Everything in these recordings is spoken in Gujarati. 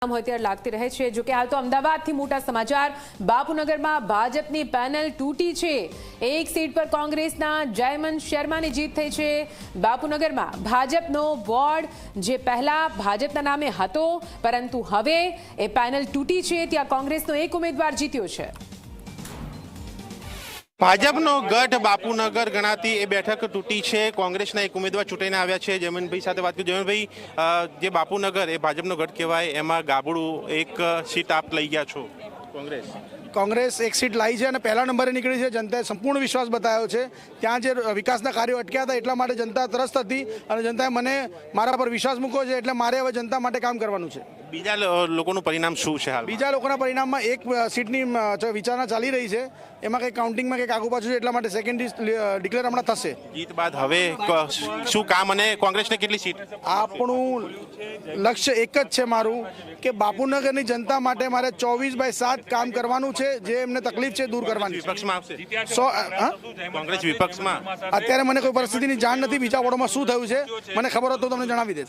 હોય ત્યારે લાગતી રહે છે। જો કે હાલ તો અમદાવાદથી મોટા સમાચાર। બાપુનગરમાં ભાજપની પેનલ તૂટી છે। એક સીટ પર કોંગ્રેસના જયમન શર્માની જીત થઈ છે। બાપુનગરમાં ભાજપનો વોર્ડ જે પહેલા ભાજપના નામે હતો, પરંતુ હવે એ પેનલ તૂટી છે। ત્યાં કોંગ્રેસનો એક ઉમેદવાર જીત્યો છે। ભાજપનો ગઢ બાપુનગર ગણાતી એ બેઠક તૂટી છે। કોંગ્રેસના એક ઉમેદવાર ચૂંટાઈને આવ્યા છે। જયમનભાઈ સાથે વાત કરી। જયમનભાઈ, જે બાપુનગર એ ભાજપનો ગઢ કહેવાય, એમાં ગાબડું એક સીટ આપ લઈ ગયા છો। કોંગ્રેસ એક સીટ લાવી છે અને પહેલા નંબરે નીકળી છે। જનતાએ સંપૂર્ણ વિશ્વાસ બતાવ્યો છે। ત્યાં જે વિકાસના કાર્યો અટક્યા હતા એટલા માટે જનતા ત્રસ્ત હતી અને જનતાએ મને મારા પર વિશ્વાસ મૂક્યો છે, એટલે મારે હવે જનતા માટે કામ કરવાનું છે। બીજા લોકોનું પરિણામ શું છે હાલ? બીજા લોકોના પરિણામમાં એક સીટની વિચારણા ચાલી રહી છે, એમાં કંઈક કાઉન્ટિંગમાં કંઈક આગુ પાછું છે, એટલા માટે સેકન્ડ ડિક્લેર હમણાં થશે। જીત બાદ હવે શું કામ અને કોંગ્રેસને કેટલી સીટ? આપણું લક્ષ્ય એક જ છે મારું, કે બાપુનગરની જનતા માટે મારે 24/7 કામ કરવાનું છે। જે એમને તકલીફ છે દૂર કરવાની। વિપક્ષમાં આવશે કોંગ્રેસ? વિપક્ષમાં અત્યારે મને કોઈ પરિસ્થિતિની જાણ નથી। બીજા વોર્ડમાં શું થયું છે મને ખબર હોત તો તમને જણાવી દે।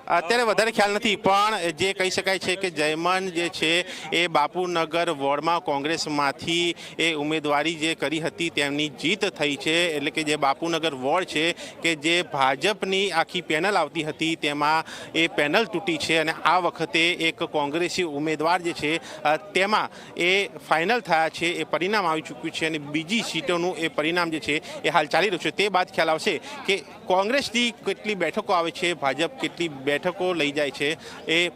અત્યારે વધારે ખ્યાલ નથી, પણ જે કહી શકાય છે કે જયમન જે છે એ બાપુનગર વોર્ડમાં કોંગ્રેસમાંથી એ ઉમેદવારી જે કરી હતી તેમની જીત થઈ છે। એટલે કે જે બાપુનગર વોર્ડ છે કે જે ભાજપની આખી પેનલ આવતી હતી તેમાં એ પેનલ તૂટી છે અને આ વખતે એક કોંગ્રેસી ઉમેદવાર જે છે તેમાં એ ફાઇનલ થયા છે। એ પરિણામ આવી ચૂક્યું છે અને બીજી સીટોનું એ પરિણામ જે છે એ હાલ ચાલી રહ્યું છે। તે બાદ ખ્યાલ આવશે કે કોંગ્રેસની કેટલી બેઠકો આવે છે, ભાજપ કેટલી બેઠકો લઈ જાય છે, એ